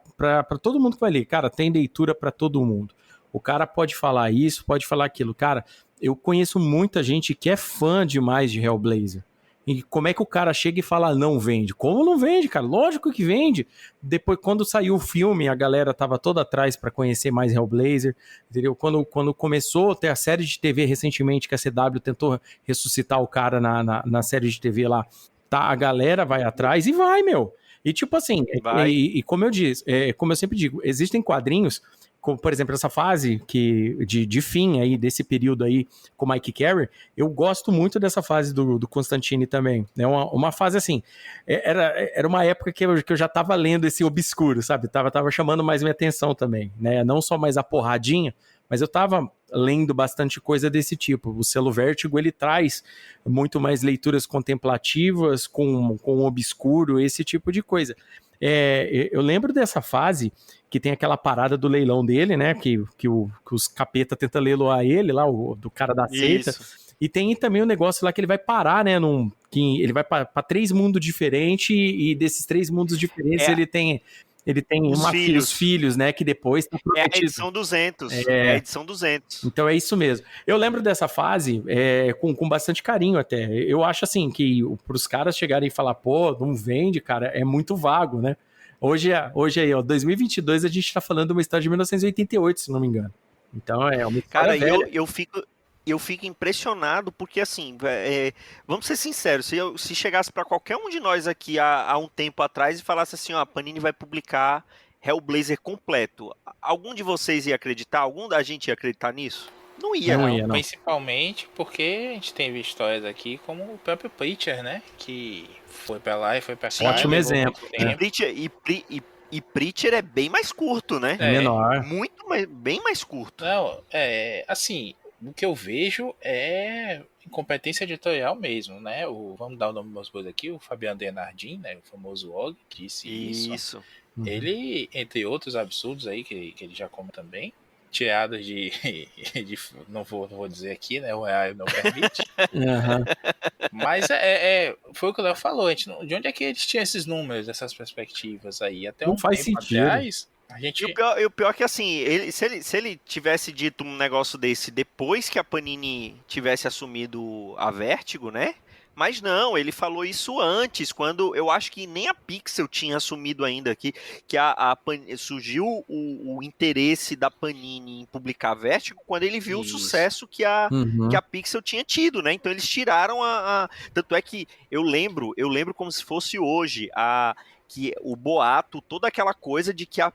todo mundo que vai ler. Cara, tem leitura pra todo mundo. O cara pode falar isso, pode falar aquilo. Cara, eu conheço muita gente que é fã demais de Hellblazer. E como é que o cara chega e fala não vende? Como não vende, cara? Lógico que vende. Depois, quando saiu o filme, a galera tava toda atrás para conhecer mais Hellblazer, entendeu? Quando começou a ter a série de TV recentemente, que a CW tentou ressuscitar o cara na série de TV lá, tá? A galera vai atrás e vai, meu. E tipo assim, e como eu disse, como eu sempre digo, existem quadrinhos, como, por exemplo, essa fase de fim aí, desse período aí com o Mike Carey, eu gosto muito dessa fase do Constantine também. É uma fase assim, era uma época que eu já tava lendo esse obscuro, sabe? Tava chamando mais minha atenção também, né? Não só mais a porradinha, mas eu tava lendo bastante coisa desse tipo. O selo Vertigo, ele traz muito mais leituras contemplativas com obscuro, esse tipo de coisa. eu lembro dessa fase que tem aquela parada do leilão dele, né? Que os capeta tenta leiloar ele lá, do cara da seita. Isso. E tem também o negócio lá que ele vai parar, né? Que ele vai pra 3 mundos diferentes e desses 3 mundos diferentes É. ele tem os filhos, né? Que depois tá É a prometido. edição 200. É a edição 200. Então é isso mesmo. Eu lembro dessa fase com bastante carinho até. Eu acho assim que pros caras chegarem e falar, pô, não vende, cara, é muito vago, né? Hoje aí, ó, 2022, a gente tá falando de uma história de 1988, se não me engano. Então é uma história Cara, velha. eu fico impressionado porque, assim, vamos ser sinceros, se chegasse pra qualquer um de nós aqui há um tempo atrás e falasse assim, ó, a Panini vai publicar Hellblazer completo, algum de vocês ia acreditar? Algum da gente ia acreditar nisso? Não ia. Não ia, não. Principalmente porque a gente teve histórias aqui como o próprio Preacher, né? Que foi pra lá e foi pra cá. Ótimo levou exemplo. muito tempo. E Preacher é bem mais curto, né? É menor. Bem mais curto. Não, assim, o que eu vejo é incompetência editorial mesmo, né? Vamos dar o nome dos meus bois aqui, o Fabiano Denardin, né? O famoso Og, disse isso. Isso. Uhum. Ele, entre outros absurdos aí, que ele já come também, tirados de não vou dizer aqui, né? O real não permite. Uhum. Mas foi o que o Léo falou, de onde é que eles tinham esses números, essas perspectivas aí? Até Não um faz tempo sentido. atrás, a gente... E o pior é que, assim, se ele tivesse dito um negócio desse depois que a Panini tivesse assumido a Vertigo, né? Mas não, ele falou isso antes, quando eu acho que nem a Pixel tinha assumido ainda aqui, que surgiu o interesse da Panini em publicar Vertigo quando ele viu Isso. o sucesso que a Pixel tinha tido, né? Então eles tiraram tanto é que eu lembro como se fosse hoje que o boato, toda aquela coisa de que a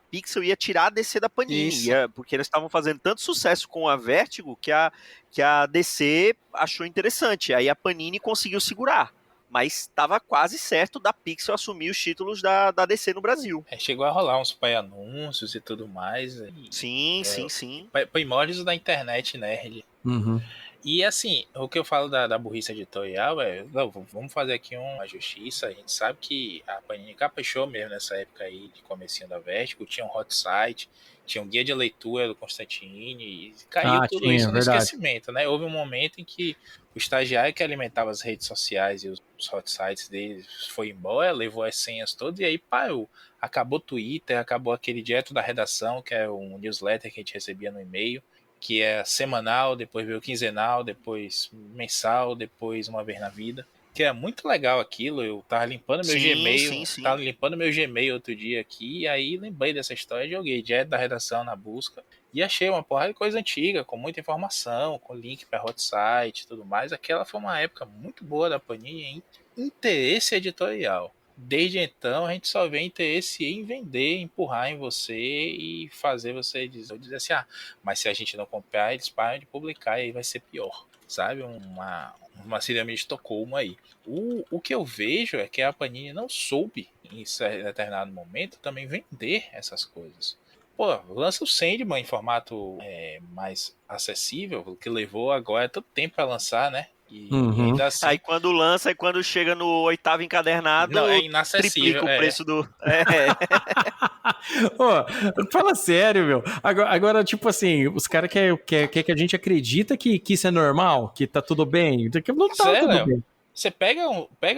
Pixel ia tirar a DC da Panini, porque eles estavam fazendo tanto sucesso com a Vertigo que a DC achou interessante. Aí a Panini conseguiu segurar, mas estava quase certo da Pixel assumir os títulos da DC no Brasil. Chegou a rolar uns anúncios e tudo mais. Sim. Primórdios da internet nerd. Uhum. E assim, o que eu falo da burrice editorial vamos fazer aqui uma justiça. A gente sabe que a Panini caprichou mesmo nessa época aí de comecinho da Vertigo, tinha um hot site, tinha um guia de leitura do Constantine, e caiu tudo isso no esquecimento, né? Houve um momento em que o estagiário que alimentava as redes sociais e os hot sites dele foi embora, levou as senhas todas e aí parou. Acabou o Twitter, acabou aquele direto da redação, que é um newsletter que a gente recebia no e-mail, que é semanal, depois veio quinzenal, depois mensal, depois uma vez na vida. Que é muito legal aquilo. Eu tava limpando meu Gmail. Sim. Tava limpando meu Gmail outro dia aqui. E aí lembrei dessa história e joguei direto da redação na busca. E achei uma porrada de coisa antiga, com muita informação, com link para hot site e tudo mais. Aquela foi uma época muito boa da Panini em interesse editorial. Desde então, a gente só vê interesse em vender, empurrar em você e fazer você dizer assim, mas se a gente não comprar, eles param de publicar e aí vai ser pior, sabe? Uma síndrome de Estocolmo aí. O que eu vejo é que a Panini não soube, em determinado momento, também vender essas coisas. Pô, lança o Sandman em formato mais acessível, o que levou agora tanto tempo para lançar, né? E ainda assim... Aí quando chega no 8º encadernado, não, é inacessível, triplica o preço do... Fala sério, meu. Agora, tipo assim, os caras querem que a gente acredita que isso é normal, que tá tudo bem. Não tá tudo bem. Você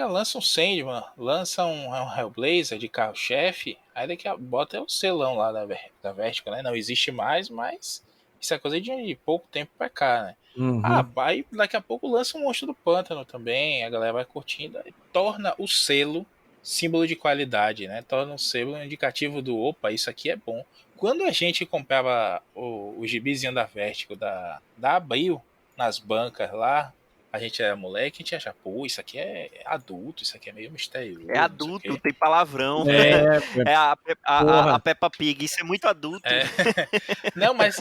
lança um Sandman, lança um Hellblazer de carro-chefe, aí daqui a bota o selão lá da Vertigo, né? Não existe mais, mas isso é coisa de pouco tempo pra cá, né? Uhum. Aí daqui a pouco lança um Monstro do Pântano também, a galera vai curtindo, e torna o selo símbolo de qualidade, né? Torna o selo indicativo do opa, isso aqui é bom. Quando a gente comprava o gibizinho da Vertigo, da Abril, nas bancas lá, a gente era moleque, a gente achava, pô, isso aqui é adulto, isso aqui é meio misterioso. É adulto, tem palavrão. A Peppa Pig, isso é muito adulto. Não, mas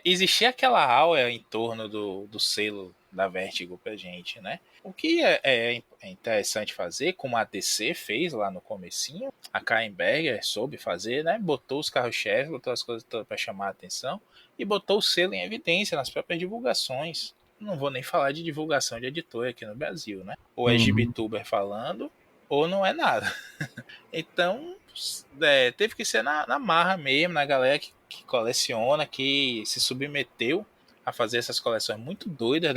existia aquela aura em torno do selo da Vertigo pra gente, né? O que é interessante fazer, como a DC fez lá no comecinho, a Karen Berger soube fazer, né? Botou os carros-chefes, botou as coisas todas pra chamar a atenção e botou o selo em evidência nas próprias divulgações. Não vou nem falar de divulgação de editora aqui no Brasil, né? Ou é Gibituber falando, ou não é nada. Então, teve que ser na marra mesmo, na galera que coleciona, que se submeteu a fazer essas coleções muito doidas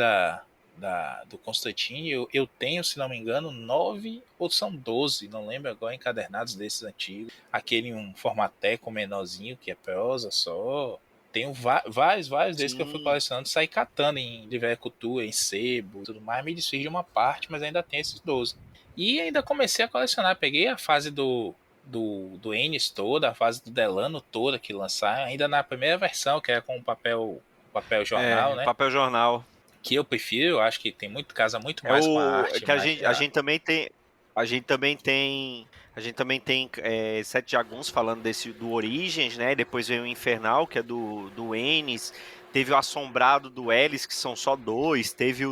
do Constantine. Eu tenho, se não me engano, 9 ou são 12, não lembro agora, encadernados desses antigos. Aquele em um formateco menorzinho, que é prosa só. Tenho vários desses que eu fui Sim. colecionando, saí catando em Livre-Cultura, em sebo e tudo mais. Me desfiz de uma parte, mas ainda tem esses 12. E ainda comecei a colecionar. Peguei a fase do Ennis toda, a fase do Delano toda que lançaram, ainda na primeira versão, que era com papel jornal, né? Papel jornal. Que eu prefiro, eu acho que tem casa muito É mais com a o arte. que a gente também tem. A gente também tem Sete Jaguns falando do Origins, né? Depois veio o Infernal, que é do Ennis. Teve o Assombrado do Ellis, que são só 2. Teve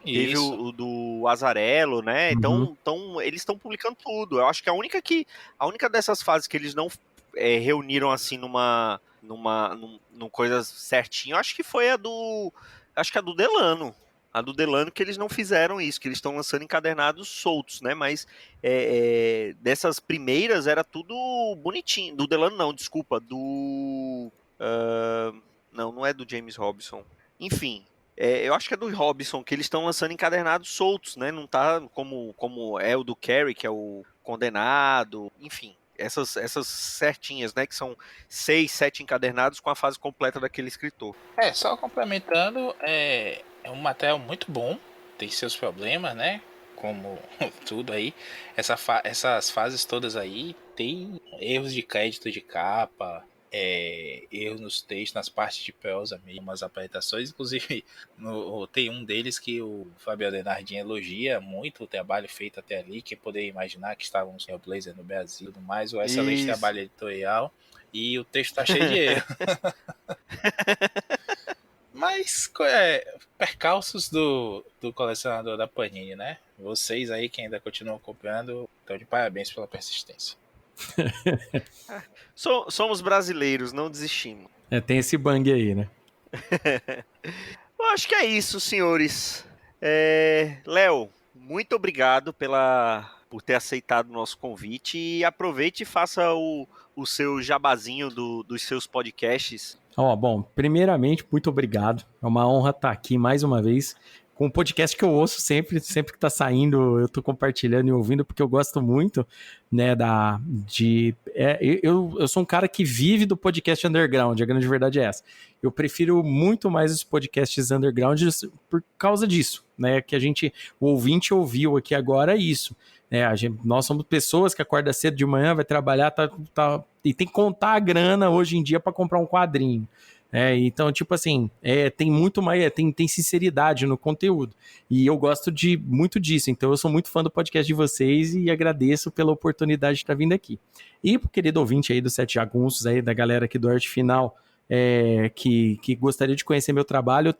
Isso. o do Azarelo, né? Uhum. Então eles estão publicando tudo. Eu acho que a única dessas fases que eles não reuniram assim num coisa certinho, acho que foi acho que a do Delano. A do Delano que eles não fizeram isso, que eles estão lançando encadernados soltos, né? Mas dessas primeiras era tudo bonitinho. Do Delano não, desculpa. Não é do James Robinson. Enfim, eu acho que é do Robinson, que eles estão lançando encadernados soltos, né? Não tá como é o do Carey, que é o Condenado. Enfim, essas certinhas, né? Que são 6, 7 encadernados com a fase completa daquele escritor. Só complementando, é um material muito bom, tem seus problemas, né? Como tudo aí. Essas fases todas aí tem erros de crédito de capa, erros nos textos, nas partes de prosa mesmo, umas apresentações. Inclusive, tem um deles que o Fabio Denardin elogia muito o trabalho feito até ali, que poderia imaginar que estávamos no Blazer no Brasil e tudo mais, o excelente Isso. trabalho editorial. E o texto tá cheio de erro. Mas percalços do colecionador da Panini, né? Vocês aí que ainda continuam comprando, estão de parabéns pela persistência. Somos brasileiros, não desistimos. Tem esse bang aí, né? Eu acho que é isso, senhores. Léo, muito obrigado por ter aceitado o nosso convite e aproveite e faça o seu jabazinho dos seus podcasts. Bom, primeiramente, muito obrigado. É uma honra estar aqui mais uma vez com um podcast que eu ouço sempre que tá saindo, eu tô compartilhando e ouvindo, porque eu gosto muito, né, eu sou um cara que vive do podcast underground, a grande verdade é essa. Eu prefiro muito mais os podcasts underground por causa disso, né, que o ouvinte ouviu aqui agora isso. Nós somos pessoas que acordam cedo de manhã, vai trabalhar, e tem que contar a grana hoje em dia para comprar um quadrinho. Então, tipo assim, tem muito mais, tem sinceridade no conteúdo. E eu gosto muito disso. Então, eu sou muito fã do podcast de vocês e agradeço pela oportunidade de estar vindo aqui. E pro querido ouvinte aí do Sete Jagunços, aí, da galera aqui do Arte Final, que gostaria de conhecer meu trabalho,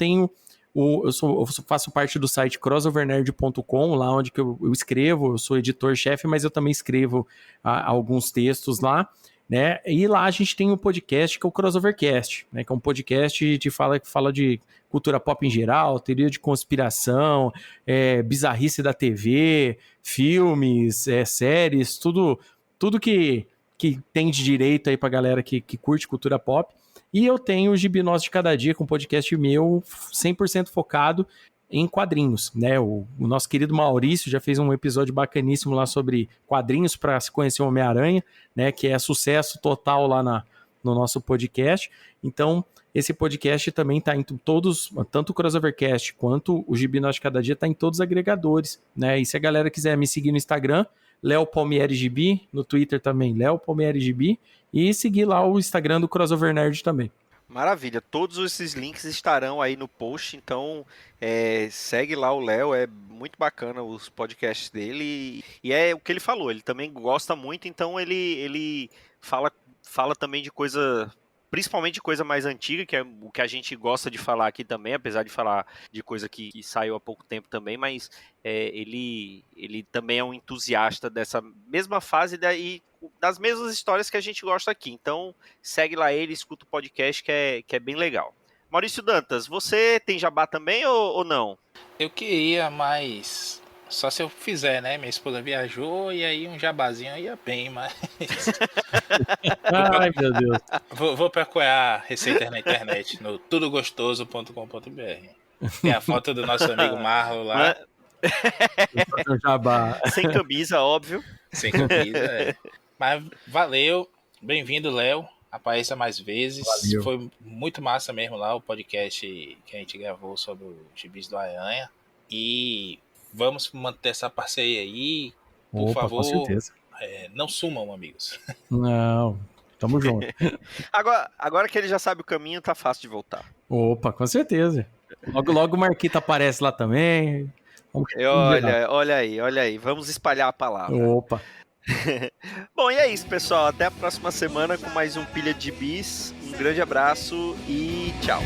eu faço parte do site crossovernerd.com, lá onde que eu escrevo, eu sou editor-chefe, mas eu também escrevo alguns textos lá, né? E lá a gente tem um podcast que é o Crossovercast, né? Que é um podcast que fala de cultura pop em geral, teoria de conspiração, bizarrice da TV, filmes, séries, tudo que tem de direito aí pra galera que curte cultura pop. E eu tenho o Gibi Nosso de Cada Dia, com um podcast meu 100% focado em quadrinhos, né? O nosso querido Maurício já fez um episódio bacaníssimo lá sobre quadrinhos para se conhecer o Homem-Aranha, né? Que é sucesso total lá no nosso podcast. Então, esse podcast também está em todos, tanto o Crossovercast quanto o Gibi Nosso de Cada Dia, está em todos os agregadores, né? E se a galera quiser me seguir no Instagram, Léo Palmieri Gibi, no Twitter também, Léo Palmieri Gibi, e seguir lá o Instagram do Crossover Nerd também. Maravilha, todos esses links estarão aí no post, então segue lá o Léo, é muito bacana os podcasts dele, e é o que ele falou, ele também gosta muito, então ele fala também de coisa, principalmente de coisa mais antiga, que é o que a gente gosta de falar aqui também, apesar de falar de coisa que saiu há pouco tempo também, mas ele também é um entusiasta dessa mesma fase e das mesmas histórias que a gente gosta aqui. Então, segue lá ele, escuta o podcast que é bem legal. Maurício Dantas, você tem jabá também ou não? Eu queria, mas Só se eu fizer, né? Minha esposa viajou e aí um jabazinho ia bem, mas. Ai, meu Deus. Vou procurar a receita na internet, no tudogostoso.com.br. Tem a foto do nosso amigo Marlon lá, O jabá. Sem camisa, óbvio. sem camisa. É. Mas valeu, bem-vindo, Léo. Apareça mais vezes. Valeu. Foi muito massa mesmo lá o podcast que a gente gravou sobre o Gibis do Aranha. E vamos manter essa parceria aí. Por Opa, favor, com certeza. não sumam, amigos. Não, tamo junto. Agora que ele já sabe o caminho, tá fácil de voltar. Opa, com certeza. Logo o Marquito aparece lá também. E olha aí. Vamos espalhar a palavra. Opa. Bom, e é isso, pessoal. Até a próxima semana com mais um Pilha de Bis. Um grande abraço e tchau.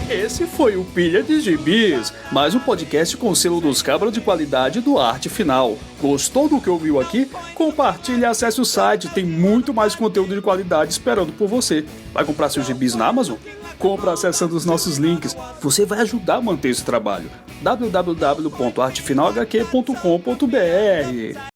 Esse foi o Pilha de Gibis, mais um podcast com o selo dos cabras de qualidade do Arte Final. Gostou do que ouviu aqui? Compartilhe e acesse o site, tem muito mais conteúdo de qualidade esperando por você. Vai comprar seus gibis na Amazon? Compra acessando os nossos links. Você vai ajudar a manter esse trabalho. www.artefinalhq.com.br